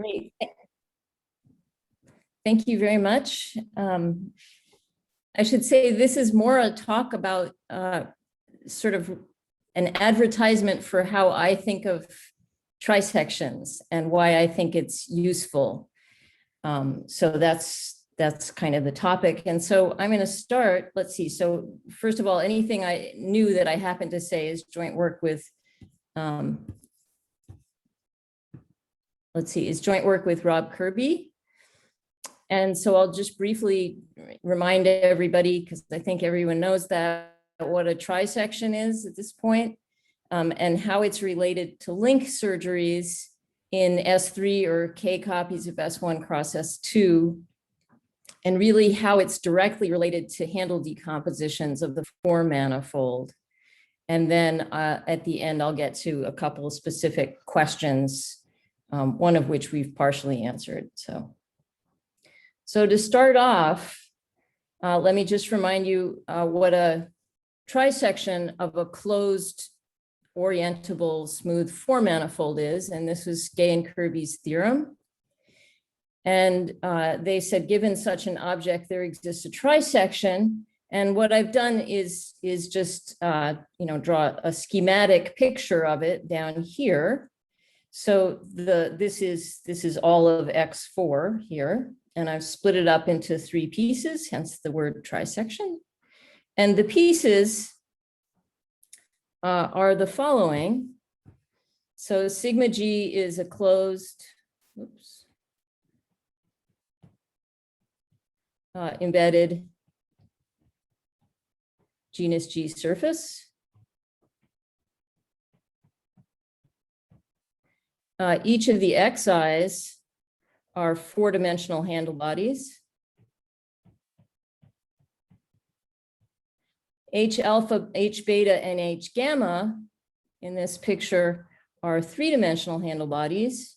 Great. Thank you very much. I should say this is more a talk about sort of an advertisement for how I think of trisections and why I think it's useful. So that's kind of the topic. And so I'm going to start, let's see. So first of all, anything I knew that I happened to say is joint work with, is joint work with Rob Kirby. And so I'll just briefly remind everybody, because I think everyone knows that, what a trisection is at this point, and how it's related to link surgeries in S3 or K copies of S1 cross S2, and really how it's directly related to handle decompositions of the 4 manifold. And then at the end, I'll get to a couple of specific questions, one of which we've partially answered. So to start off, let me just remind you what a trisection of a closed orientable smooth 4 manifold is. And this was Gay and Kirby's theorem. And they said, given such an object, there exists a trisection. And what I've done is just draw a schematic picture of it down here. So this is all of X4 here. And I've split it up into 3 pieces, hence the word trisection. And the pieces are the following. So sigma G is a closed, embedded genus G surface. Each of the xi's are 4-dimensional handle bodies. H alpha, H beta, and H gamma in this picture are 3-dimensional handle bodies.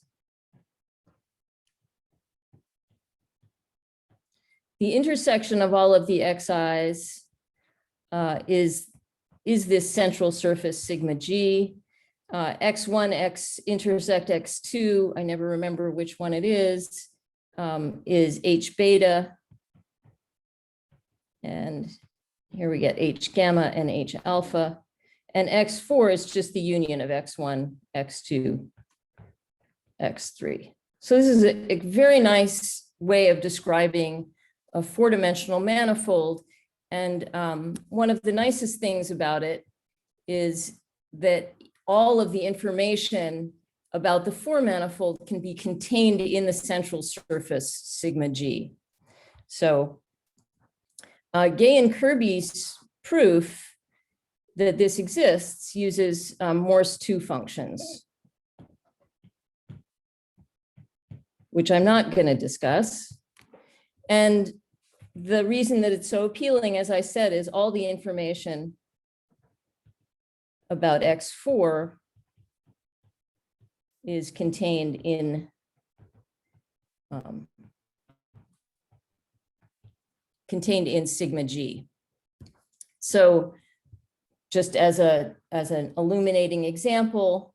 The intersection of all of the xi's is this central surface sigma G. X1, X intersect X2, I never remember which one it is H beta. And here we get H gamma and H alpha. And X4 is just the union of X1, X2, X3. So this is a very nice way of describing a 4-dimensional manifold. And one of the nicest things about it is that all of the information about the 4 manifold can be contained in the central surface sigma G. So Gay and Kirby's proof that this exists uses Morse 2 functions, which I'm not going to discuss. And the reason that it's so appealing, as I said, is all the information about X4 is contained in sigma G. So just as an illuminating example,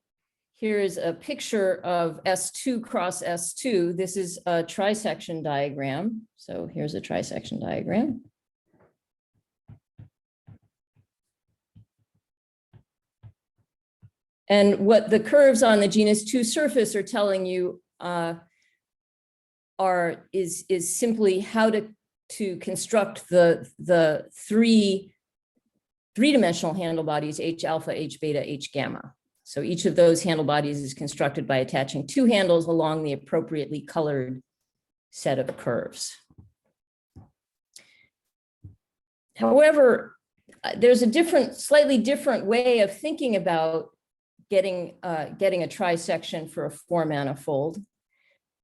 here is a picture of S2 cross S2. This is a trisection diagram. So here's a trisection diagram. And what the curves on the genus 2 surface are telling you is simply how to construct the 3-dimensional handle bodies, H alpha, H beta, H gamma. So each of those handle bodies is constructed by attaching 2 handles along the appropriately colored set of curves. However, there's a slightly different way of thinking about getting a trisection for a 4 manifold.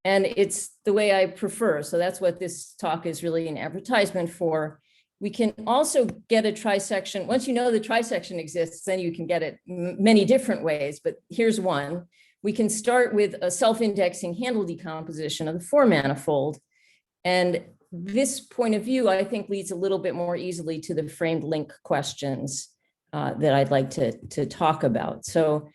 And it's the way I prefer. So that's what this talk is really an advertisement for. We can also get a trisection. Once you know the trisection exists, then you can get it many different ways, but here's one. We can start with a self-indexing handle decomposition of the 4 manifold. And this point of view, I think, leads a little bit more easily to the framed link questions that I'd like to talk about. So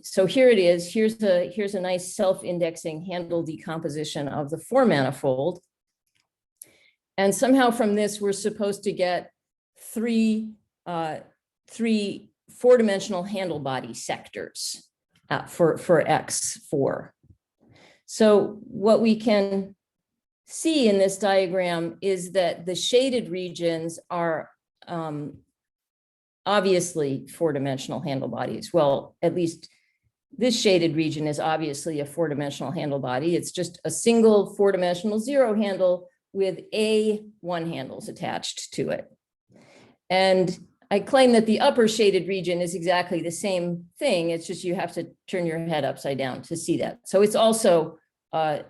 So here it is. Here's a nice self-indexing handle decomposition of the 4-manifold. And somehow from this, we're supposed to get three 4-dimensional handle body sectors for X4. So what we can see in this diagram is that the shaded regions are obviously 4-dimensional handle bodies. Well, at least this shaded region is obviously a 4-dimensional handle body. It's just a single 4-dimensional 0 handle with A1 handles attached to it. And I claim that the upper shaded region is exactly the same thing. It's just you have to turn your head upside down to see that. So it's also a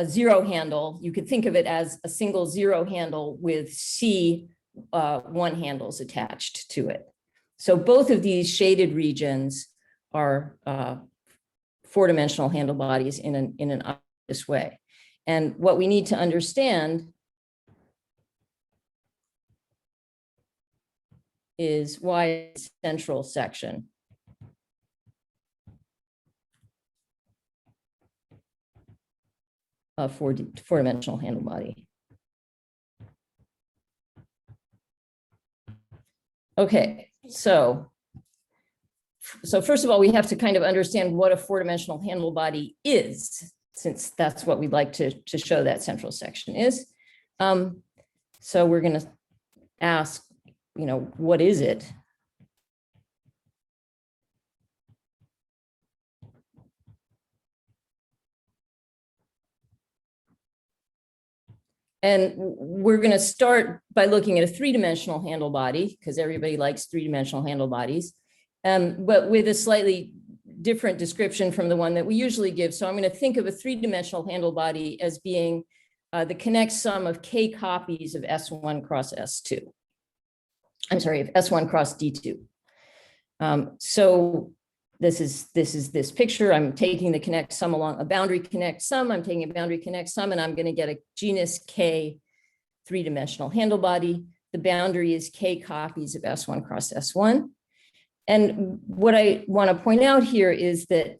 0 handle. You could think of it as a single 0 handle with C1 handles attached to it. So both of these shaded regions are 4-dimensional handle bodies in an obvious way. And what we need to understand is why central section of 4-dimensional handle body. Okay, so first of all, we have to kind of understand what a 4-dimensional handle body is, since that's what we'd like to show that central section is. So we're going to ask, what is it? And we're going to start by looking at a 3-dimensional handle body, because everybody likes 3-dimensional handle bodies, but with a slightly different description from the one that we usually give. So I'm going to think of a 3-dimensional handle body as being the connect sum of k copies of S1 cross S2. I'm sorry, of S1 cross D2. So this is this picture. I'm taking the connect sum along a boundary connect sum. I'm taking a boundary connect sum, and I'm going to get a genus K 3-dimensional handle body. The boundary is k copies of S1 cross S1. And what I want to point out here is that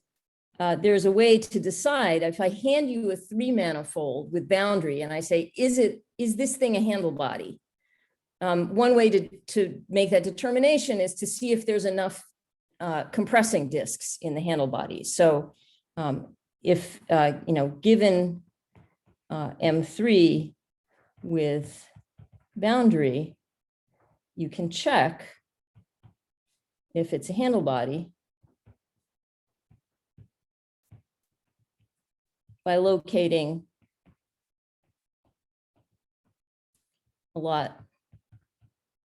there's a way to decide. If I hand you a 3-manifold with boundary and I say, is this thing a handle body? One way to make that determination is to see if there's enough compressing disks in the handle body. So if, given M3 with boundary, you can check if it's a handle body by locating a lot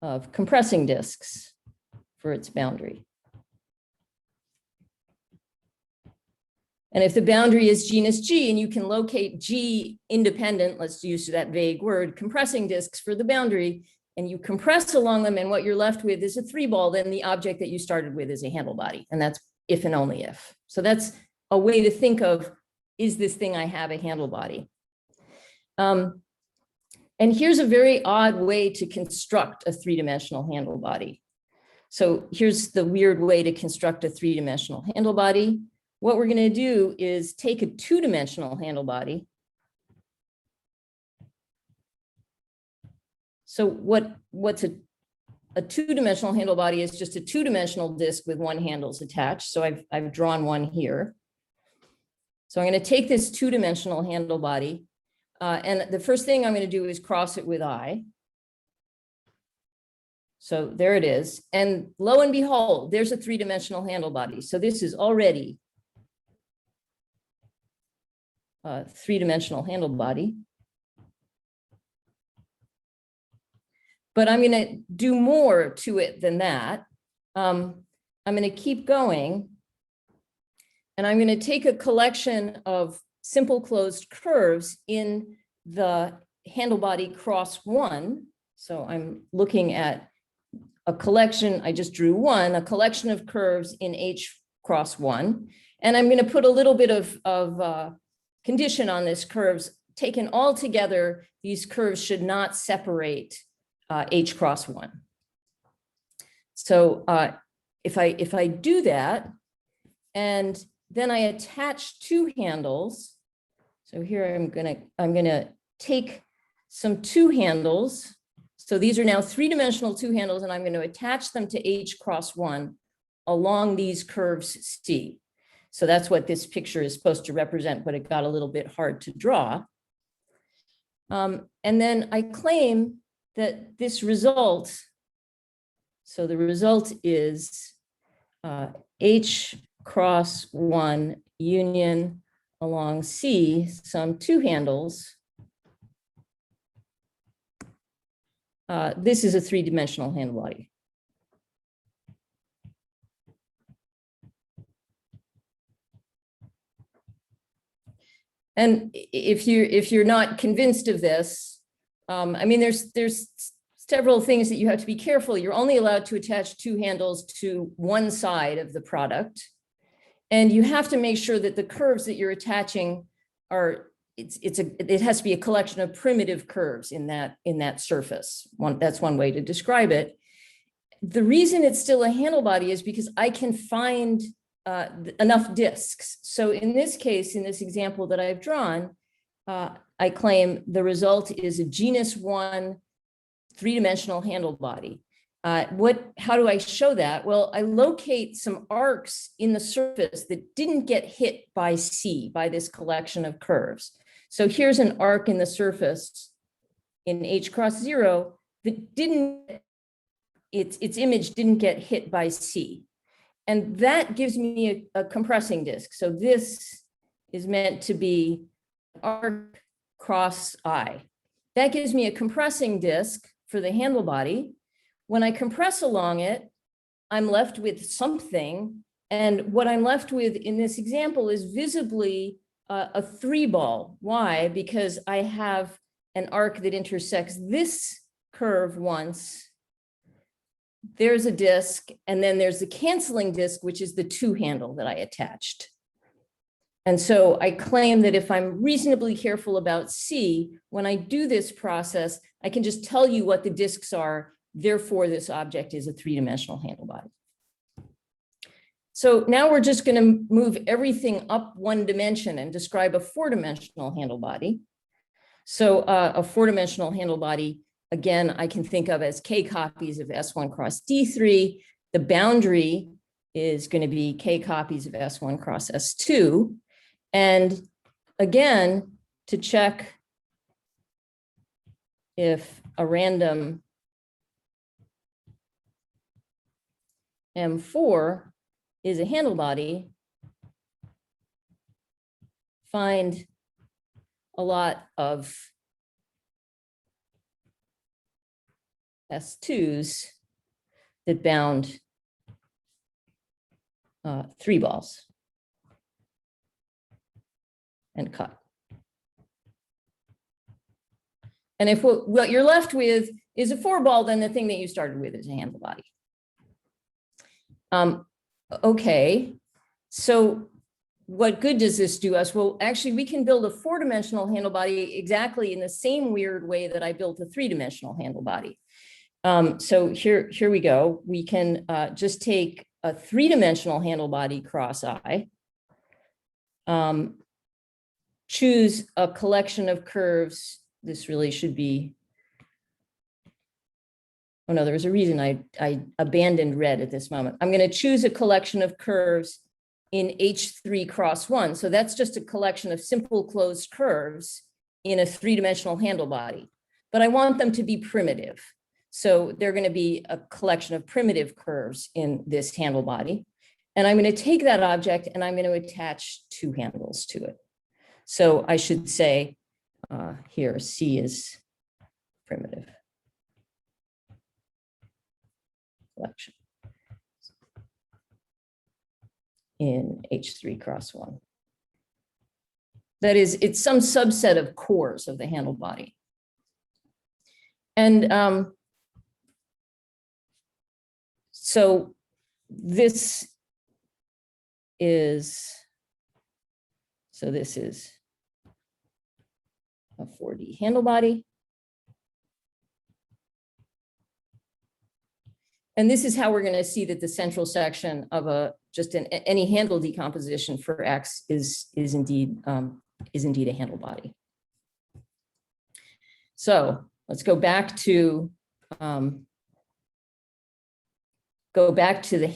of compressing disks for its boundary. And if the boundary is genus G, and you can locate G independent, let's use that vague word, compressing disks for the boundary, and you compress along them, and what you're left with is a 3-ball, then the object that you started with is a handle body. And that's if and only if. So that's a way to think of, is this thing I have a handle body? And here's a very odd way to construct a 3-dimensional handle body. So here's the weird way to construct a 3-dimensional handle body. What we're going to do is take a 2-dimensional handle body. So what's a 2-dimensional handle body is just a 2-dimensional disk with 1 handles attached. So I've drawn one here. So I'm going to take this 2-dimensional handle body, and the first thing I'm going to do is cross it with I. So there it is. And lo and behold, there's a 3-dimensional handle body. So this is already a 3-dimensional handle body. But I'm going to do more to it than that. I'm going to keep going. And I'm going to take a collection of simple closed curves in the handle body cross 1. So I'm looking at a collection, I just drew one, a collection of curves in H cross 1. And I'm going to put a little bit of condition on this curves. Taken all together, these curves should not separate H cross 1. So if I do that, And then I attach two handles. So here I'm gonna take some two handles. So these are now three-dimensional two handles, and I'm going to attach them to H cross 1 along these curves C. So that's what this picture is supposed to represent, but it got a little bit hard to draw. And then I claim that this result, so the result is H cross 1 union along C, some two handles. This is a three-dimensional handle body. And if you're not convinced of this, I mean, there's several things that you have to be careful. You're only allowed to attach two handles to one side of the product, and you have to make sure that the curves that you're attaching are it has to be a collection of primitive curves in that surface. That's one way to describe it. The reason it's still a handle body is because I can find enough disks. So in this case, in this example that I've drawn, I claim the result is a genus 1 three-dimensional handle body. How do I show that? Well, I locate some arcs in the surface that didn't get hit by C, by this collection of curves. So here's an arc in the surface in H cross 0 that its image didn't get hit by C. And that gives me a compressing disk. So this is meant to be arc cross I. That gives me a compressing disk for the handle body. When I compress along it, I'm left with something. And what I'm left with in this example is visibly a 3-ball. Why? Because I have an arc that intersects this curve once. There's a disc, and then there's the canceling disc, which is the 2 handle that I attached. And so I claim that if I'm reasonably careful about C, when I do this process, I can just tell you what the discs are. Therefore, this object is a three-dimensional handle body. So now we're just going to move everything up one dimension and describe a 4-dimensional handle body. So a 4-dimensional handle body, again, I can think of as K copies of S1 cross D3. The boundary is going to be K copies of S1 cross S2. And again, to check if a random M4 is a handle body, find a lot of S2s that bound 3 balls and cut. And if what you're left with is a 4-ball, then the thing that you started with is a handle body. Okay, so what good does this do us? Well, actually, we can build a 4-dimensional handle body exactly in the same weird way that I built a 3-dimensional handle body. So here we go. We can just take a 3-dimensional handle body cross I, choose a collection of curves. This really should be, oh no, there was a reason I abandoned red at this moment. I'm going to choose a collection of curves in H3 cross 1. So that's just a collection of simple closed curves in a 3-dimensional handle body, but I want them to be primitive. So they're going to be a collection of primitive curves in this handle body. And I'm going to take that object and I'm going to attach 2 handles to it. So I should say here, C is primitive collection in H3 cross 1. That is, it's some subset of cores of the handle body. And so this is a 4D handle body. And this is how we're going to see that the central section of a just any handle decomposition for X is indeed a handle body. So let's go back to the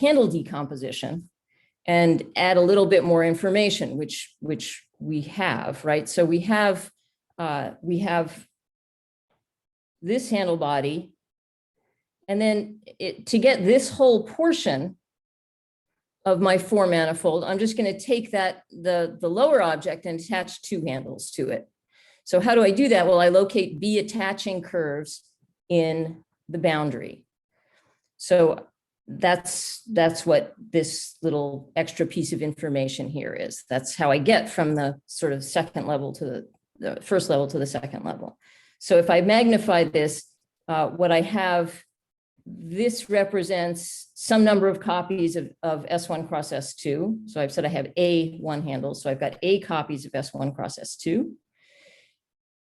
handle decomposition and add a little bit more information, which we have, right? So we have this handle body, and then to get this whole portion of my 4 manifold, I'm just going to take the lower object and attach 2 handles to it. So how do I do that? Well, I locate B attaching curves in the boundary. So that's what this little extra piece of information here is. That's how I get from the sort of second level to the first level to the second level. So if I magnify this, what I have, this represents some number of copies of S1 cross S2. So I've said I have A1 handles. So I've got A copies of S1 cross S2.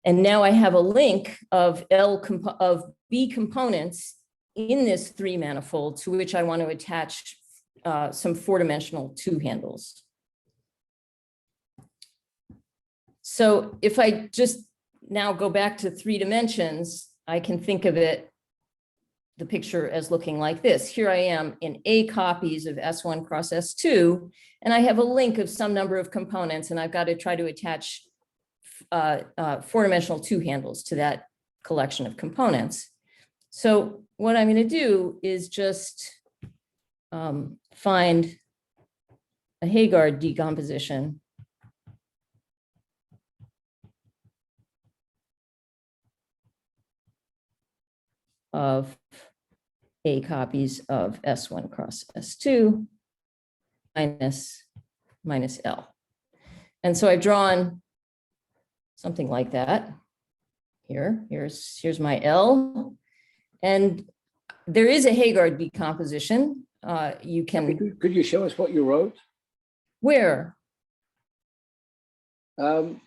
And now I have a link of B components in this 3 manifold to which I want to attach some 4-dimensional 2 handles. So if I just now go back to 3 dimensions, I can think of the picture as looking like this. Here I am in A copies of S1 cross S2, and I have a link of some number of components, and I've got to try to attach 4-dimensional 2 handles to that collection of components. So what I'm going to do is just find a Heegard decomposition of A copies of S1 cross S2 minus L. And so I've drawn something like that. Here's my L. And there is a Heegard decomposition. You can. Could you show us what you wrote? Where? Oh,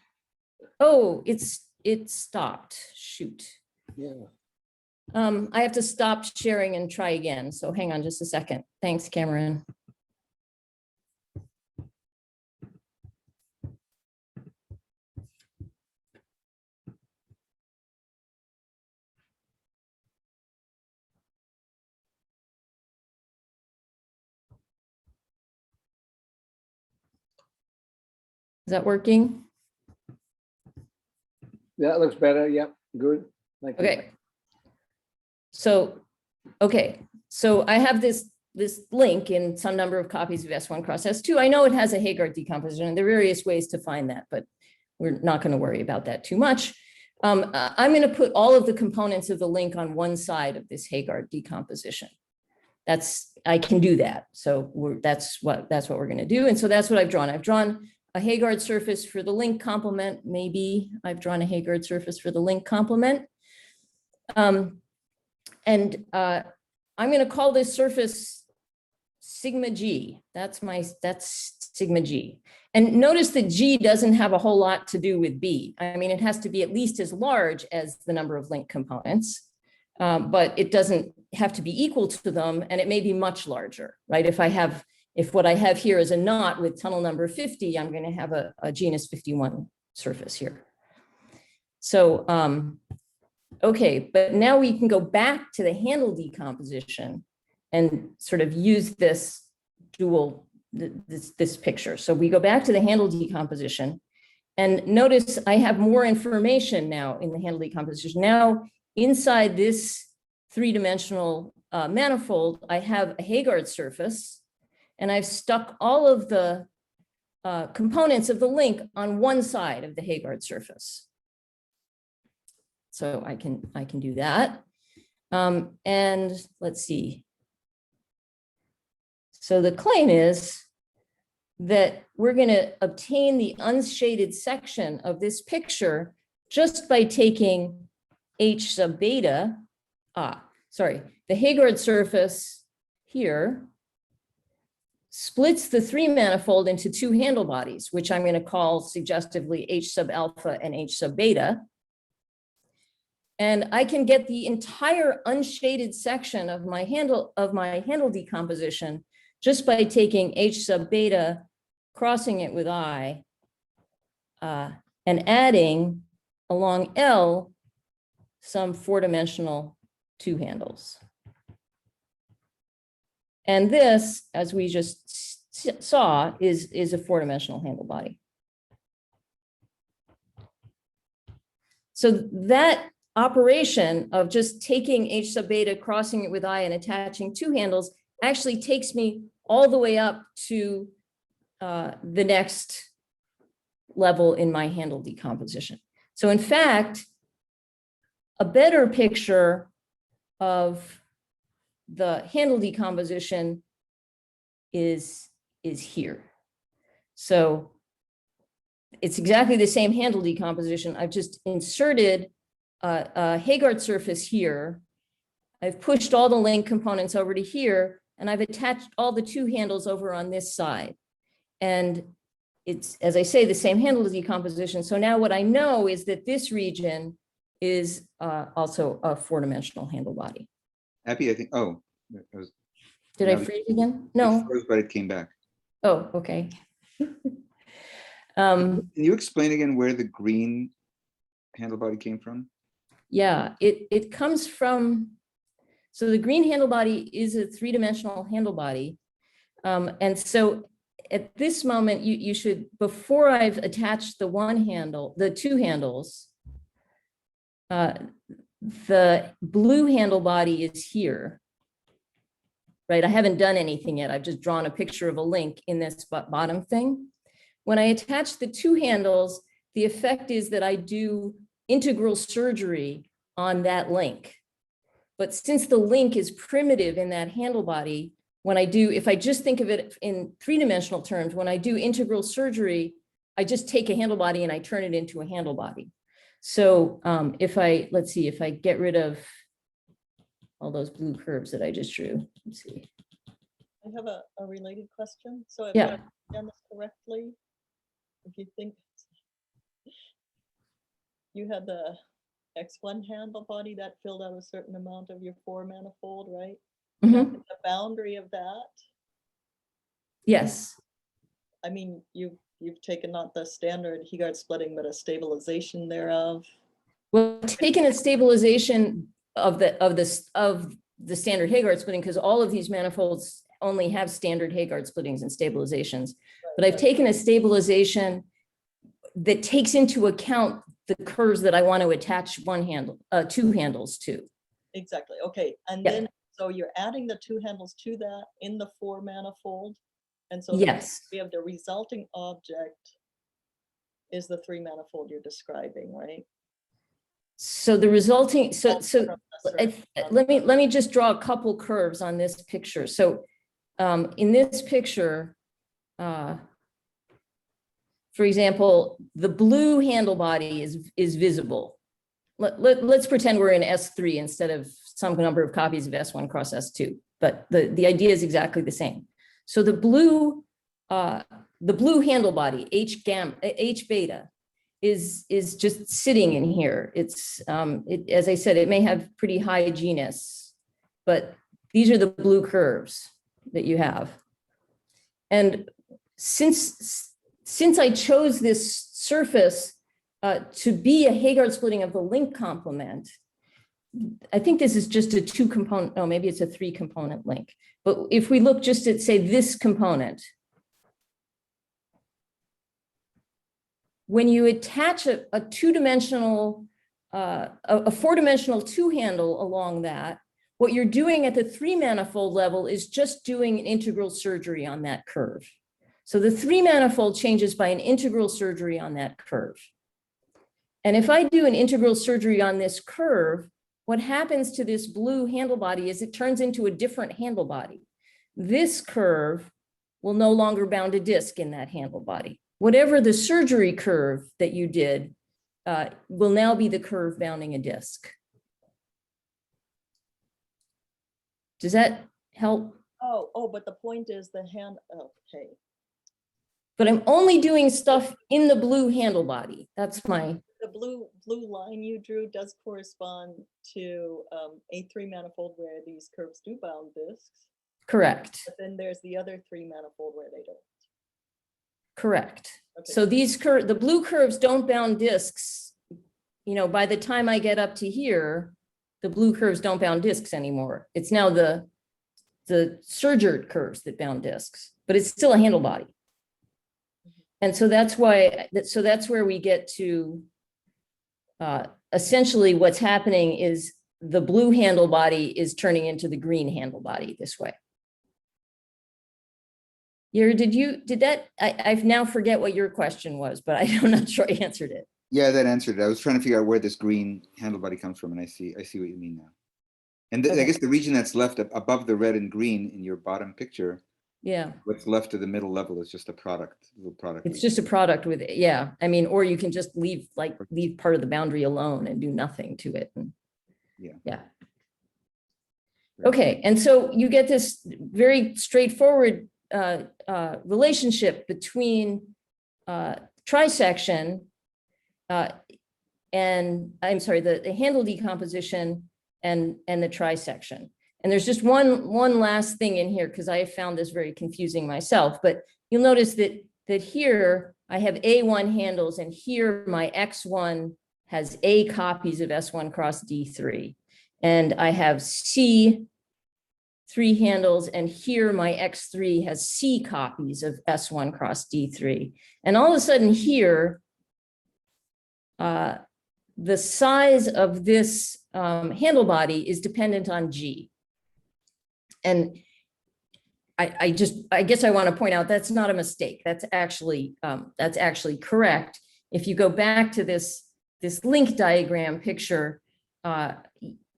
it stopped. Shoot. Yeah. I have to stop sharing and try again. So hang on just a second. Thanks, Cameron. Is that working? That looks better. Yep. Good. Thank you. Okay. So I have this link in some number of copies of S1 cross S2. I know it has a Heegard decomposition, and there are various ways to find that, but we're not going to worry about that too much. I'm going to put all of the components of the link on one side of this Heegard decomposition. I can do that. So that's what we're going to do. And so that's what I've drawn. I've drawn a Heegard surface for the link complement. Maybe I've drawn a Heegard surface for the link complement. I'm going to call this surface sigma G. That's sigma G. And notice that G doesn't have a whole lot to do with B. I mean, it has to be at least as large as the number of link components, but it doesn't have to be equal to them, and it may be much larger, right? If what I have here is a knot with tunnel number 50, I'm going to have a genus 51 surface here. So, okay, but now we can go back to the handle decomposition and sort of use this this picture. So we go back to the handle decomposition, and notice I have more information now in the handle decomposition. Now inside this 3-dimensional manifold, I have a Heegard surface, and I've stuck all of the components of the link on one side of the Heegard surface. So I can do that. And let's see. So the claim is that we're going to obtain the unshaded section of this picture just by taking H sub beta. The Heegard surface here splits the 3-manifold into 2 handle bodies, which I'm going to call suggestively H sub alpha and H sub beta. And I can get the entire unshaded section of my handle decomposition just by taking H sub beta, crossing it with I, and adding along L some 4-dimensional two handles. And this, as we just saw, is a 4-dimensional handle body. So that operation of just taking H sub beta, crossing it with I, and attaching two handles actually takes me all the way up to the next level in my handle decomposition. So in fact, a better picture of the handle decomposition is here. So it's exactly the same handle decomposition. I've just inserted a Haygarth surface here. I've pushed all the link components over to here, and I've attached all the two handles over on this side. And it's, as I say, the same handle decomposition. So now what I know is that this region is also a 4-dimensional handle body. Abby, I think, Did I freeze again? No. It froze, but it came back. Oh, okay. Can you explain again where the green handle body came from? Yeah, it comes from, so the green handle body is a 3-dimensional handle body. And so at this moment, you should, before I've attached the two handles, the blue handle body is here, right? I haven't done anything yet. I've just drawn a picture of a link in this bottom thing. When I attach the two handles, the effect is that I do integral surgery on that link. But since the link is primitive in that handle body, when I do, if I just think of it in 3-dimensional terms, when I do integral surgery, I just take a handle body and I turn it into a handle body. So let's see, if I get rid of all those blue curves that I just drew, let's see. I have a related question. So if Yeah. I've done this correctly, if you think you had the X1 handle body that filled out a certain amount of your 4-manifold, right? Mhm. The boundary of that, Yes. I mean, you've taken not the standard Haygarth splitting, but a stabilization thereof. Well, taking a stabilization of the standard Haygarth splitting, because all of these manifolds only have standard Haygarth splittings and stabilizations. But I've taken a stabilization that takes into account the curves that I want to attach two handles to. Exactly. Okay. And Yeah. then, so you're adding the two handles to that in the 4-manifold. And so Yes. we have the resulting object is the 3-manifold you're describing, right? So the resulting, let me just draw a couple curves on this picture. So in this picture, for example, the blue handle body is visible. Let's pretend we're in S3 instead of some number of copies of S1 cross S2, but the idea is exactly the same. So the blue handle body, H beta, is just sitting in here. It's as I said, it may have pretty high genus, but these are the blue curves that you have. And since I chose this surface to be a Haygarth splitting of the link complement, I think this is just a 2-component, no, maybe it's a 3-component link. But if we look just at, say, this component, when you attach a 2-dimensional, a 4-dimensional two handle along that, what you're doing at the 3-manifold level is just doing an integral surgery on that curve. So the 3-manifold changes by an integral surgery on that curve. And if I do an integral surgery on this curve, what happens to this blue handle body is it turns into a different handle body. This curve will no longer bound a disc in that handle body. Whatever the surgery curve that you did will now be the curve bounding a disc. Does that help? Oh, but the point is the hand, okay. But I'm only doing stuff in the blue handle body. That's my. The blue line you drew does correspond to a 3-manifold where these curves do bound discs. Correct, But then there's the other three manifold where they don't. correct. Okay. So the blue curves don't bound discs. You know, by the time I get up to here, the blue curves don't bound discs anymore. It's now the surgered curves that bound discs, but it's still a handle body. And so that's why, so that's where we get to essentially what's happening is the blue handle body is turning into the green handle body this way. I've now forget what your question was, but I'm not sure I answered it. Yeah, that answered it. I was trying to figure out where this green handle body comes from, and I see what you mean now. And I Okay. guess the region that's left above the red and green in your bottom picture, Yeah, what's left of the middle level is just a little product. it's just a product with, yeah. I mean, or you can just leave part of the boundary alone and do nothing to it. And Yeah. Yeah. Okay, and so you get this very straightforward relationship between trisection and I'm sorry, the handle decomposition and the trisection. And there's just one last thing in here because I found this very confusing myself, but you'll notice that here I have A1 handles and here my X1 has A copies of S1 cross D3. And I have C3 handles, and here my X3 has C copies of S1 cross D3. And all of a sudden here, the size of this handle body is dependent on G. And I guess I want to point out that's not a mistake. That's actually correct. If you go back to this link diagram picture,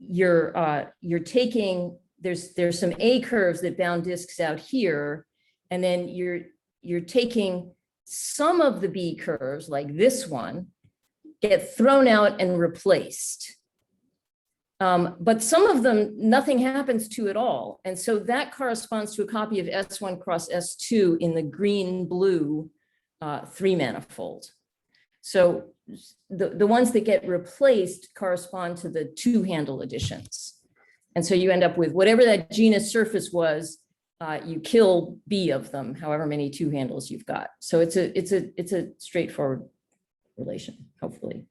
you're taking, there's some A curves that bound discs out here, and then you're taking some of the B curves, like this one, get thrown out and replaced. But some of them, nothing happens to at all. And so that corresponds to a copy of S1 cross S2 in the green-blue 3-manifold. So the ones that get replaced correspond to the 2-handle additions. And so you end up with whatever that genus surface was, you kill B of them, however many 2 handles you've got. So it's a straightforward relation, hopefully.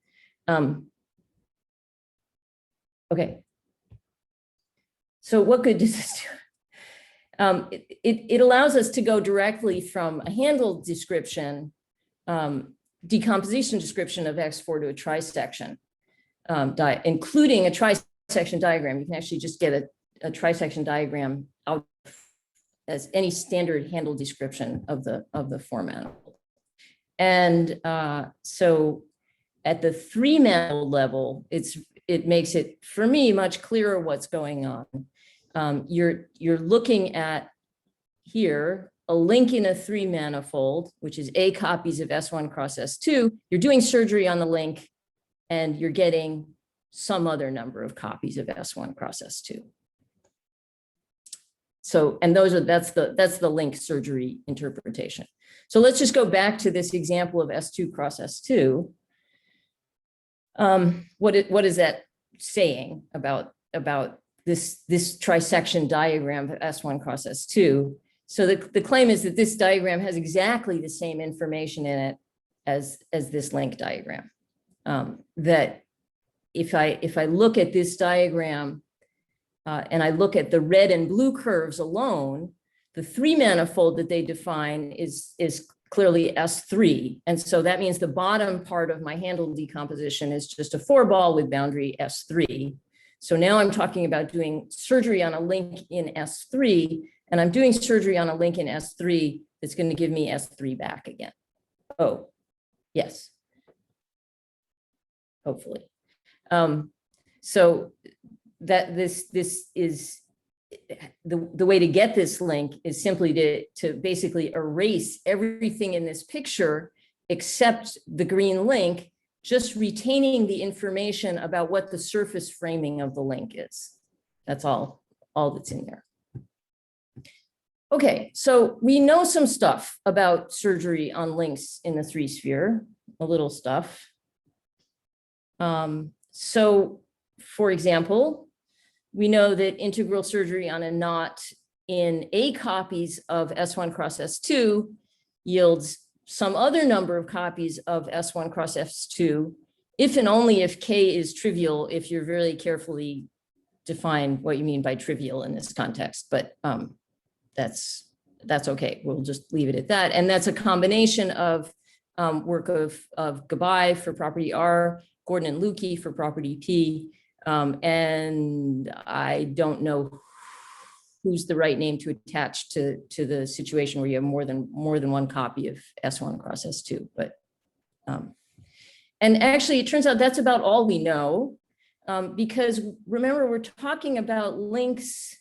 Okay. So what good does this do? It allows us to go directly from a handle description, decomposition description of X4 to a trisection, including a trisection diagram. You can actually just get a trisection diagram out as any standard handle description of the format. And so at the 3-manifold level, it makes it, for me, much clearer what's going on. You're looking at here a link in a 3-manifold, which is A copies of S1 cross S2. You're doing surgery on the link, and you're getting some other number of copies of S1 cross S2. So, and that's the link surgery interpretation. So let's just go back to this example of S2 cross S2. What is that saying about this trisection diagram of S1 cross S2? So the claim is that this diagram has exactly the same information in it as this link diagram. That if I look at this diagram and I look at the red and blue curves alone, the 3-manifold that they define is clearly S3. And so that means the bottom part of my handle decomposition is just a 4-ball with boundary S3. So now I'm talking about doing surgery on a link in S3, and I'm doing surgery on a link in S3 that's going to give me S3 back again. Oh, yes. Hopefully. So that this is the way to get this link is simply to basically erase everything in this picture except the green link, just retaining the information about what the surface framing of the link is. That's all that's in there. Okay, so we know some stuff about surgery on links in the 3-sphere, a little stuff. So for example, we know that integral surgery on a knot in A copies of S1 cross S2 yields some other number of copies of S1 cross S2, if and only if K is trivial, if you're very carefully define what you mean by trivial in this context, but that's okay. We'll just leave it at that. And that's a combination of work of Gabai for property R, Gordon and Lukey for property P, and I don't know who's the right name to attach to the situation where you have more than one copy of S1 cross S2, but and actually it turns out that's about all we know, because remember we're talking about links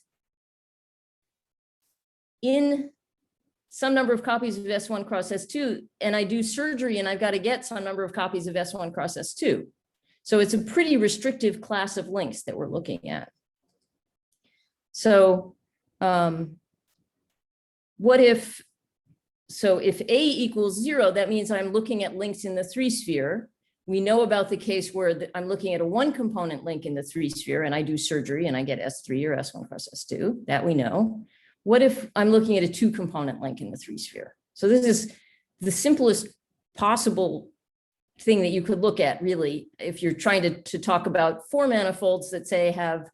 in some number of copies of S1 cross S2, and I do surgery and I've got to get some number of copies of S1 cross S2. So it's a pretty restrictive class of links that we're looking at. So what if, so if A equals 0, that means I'm looking at links in the 3-sphere. We know about the case where I'm looking at a 1-component link in the 3-sphere and I do surgery and I get S3 or S1 cross S2, that we know. What if I'm looking at a 2-component link in the 3-sphere? So this is the simplest possible thing that you could look at, really, if you're trying to talk about 4 manifolds that say have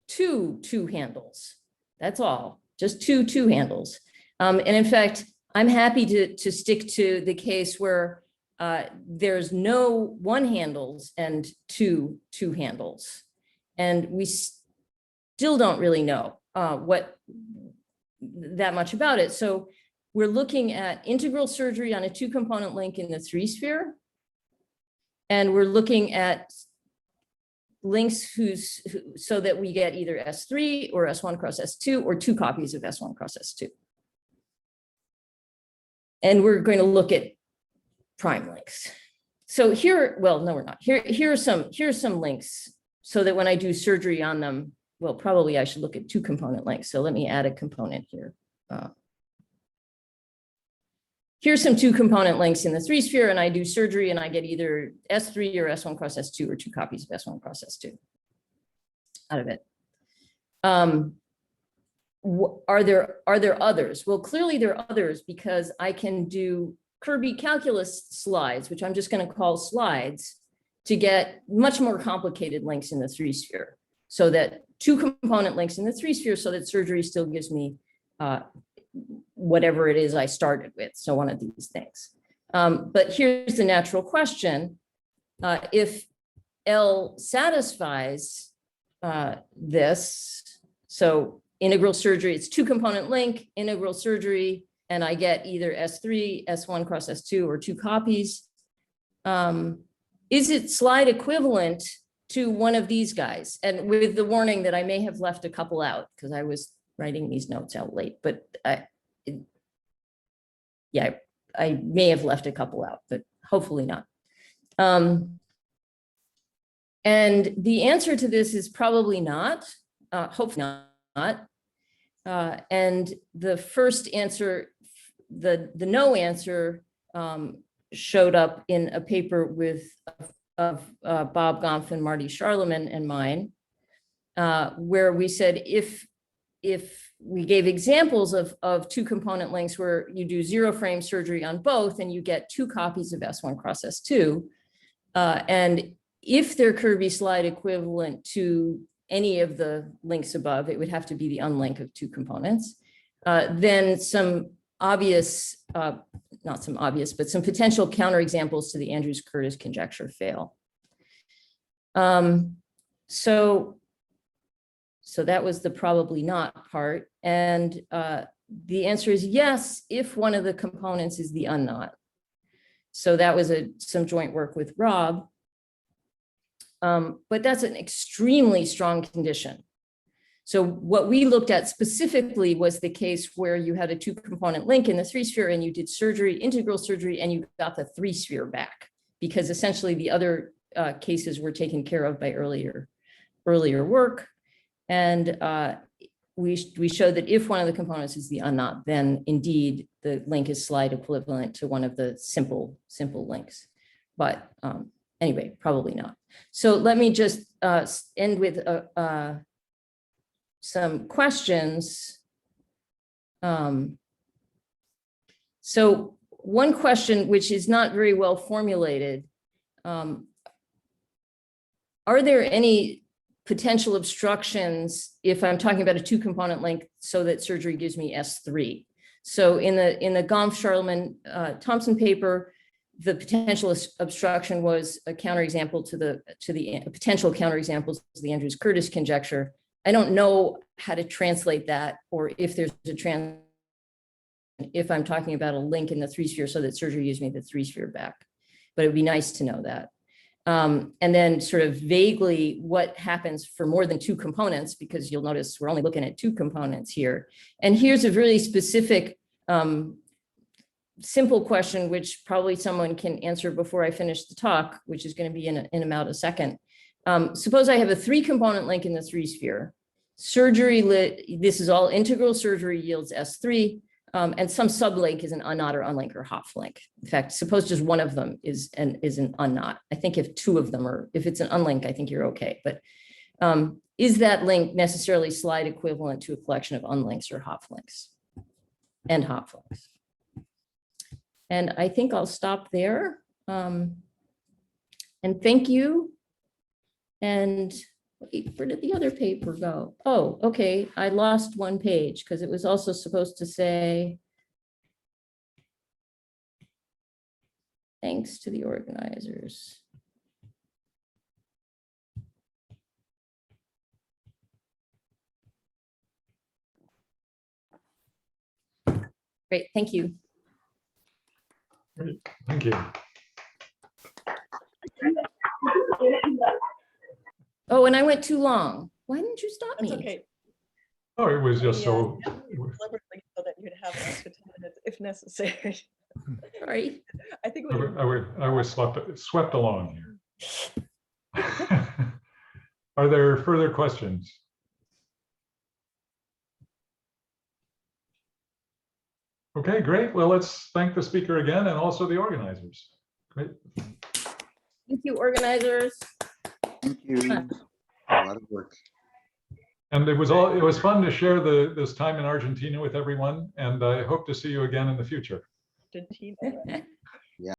two handles. That's all, just two handles. And in fact, I'm happy to stick to the case where there's no 1 handles and two handles. And we still don't really know what that much about it. So we're looking at integral surgery on a 2-component link in the 3-sphere. And we're looking at links so that we get either S3 or S1 cross S2 or 2 copies of S1 cross S2. And we're going to look at prime links. So here, well, no, we're not. Here's some links so that when I do surgery on them, well, probably I should look at 2-component links. So let me add a component here. Here's some 2-component links in the 3-sphere, and I do surgery and I get either S3 or S1 cross S2 or 2 copies of S1 cross S2 out of it. Are there others? Well, clearly there are others, because I can do Kirby calculus slides, which I'm just going to call slides, to get much more complicated links in the 3-sphere. So that 2-component links in the 3-sphere, so that surgery still gives me whatever it is I started with. So one of these things. But here's the natural question. If L satisfies this, so integral surgery, it's 2-component link, integral surgery, and I get either S3, S1 cross S2, or 2 copies. Is it slide equivalent to one of these guys? And with the warning that I may have left a couple out, because I was writing these notes out late, but yeah, I may have left a couple out, but hopefully not. And the answer to this is probably not, hopefully not. And the first answer, the no answer, showed up in a paper of Bob Gompf and Marty Charlemagne and mine, where we said if we gave examples of 2-component links where you do 0-frame surgery on both and you get 2 copies of S1 cross S2, and if they're Kirby slide equivalent to any of the links above, it would have to be the unlink of 2 components, then some obvious, not some obvious, but some potential counterexamples to the Andrews-Curtis conjecture fail. So that was the probably not part. And the answer is yes, if one of the components is the unknot. So that was some joint work with Rob. But that's an extremely strong condition. So what we looked at specifically was the case where you had a 2-component link in the 3-sphere and you did surgery, integral surgery, and you got the 3-sphere back, because essentially the other cases were taken care of by earlier work. And we showed that if one of the components is the unknot, then indeed the link is slide equivalent to one of the simple links. But anyway, probably not. So let me just end with some questions So one question, which is not very well formulated, are there any potential obstructions if I'm talking about a 2-component link so that surgery gives me S3? So in the Gomf-Charlemagne-Thompson paper, the potential obstruction was a counterexample to the potential counterexamples to the Andrews-Curtis conjecture. I don't know how to translate that, or if there's a if I'm talking about a link in the 3-sphere so that surgery gives me the 3-sphere back, but it would be nice to know that. And then sort of vaguely what happens for more than 2 components, because you'll notice we're only looking at 2 components here. And here's a really specific, simple question, which probably someone can answer before I finish the talk, which is going to be in about a second. Suppose I have a 3-component link in the 3-sphere. Surgery, this is all integral surgery yields S3. And some sublink is an unknot or unlink or Hopf link. In fact, suppose just one of them is an unknot. I think if 2 of them are, if it's an unlink, I think you're okay. But is that link necessarily slide equivalent to a collection of unlinks or Hopf links and Hopf links? And I think I'll stop there. And thank you. And wait, where did the other paper go? Oh, okay. I lost one page because it was also supposed to say, thanks to the organizers. Great, thank you. Great, thank you. Oh, and I went too long. Why didn't you stop That's me? okay. Oh, it was just so. Deliberately so that you'd have an extra 10 minutes if necessary. Sorry. I think I was swept along here. Are there further questions? Okay, great. Well, let's thank the speaker again and also the organizers. Great. Thank you, organizers. Thank you. A lot of work. And it was fun to share this time in Argentina with everyone, and I hope to see you again in the future. Argentina.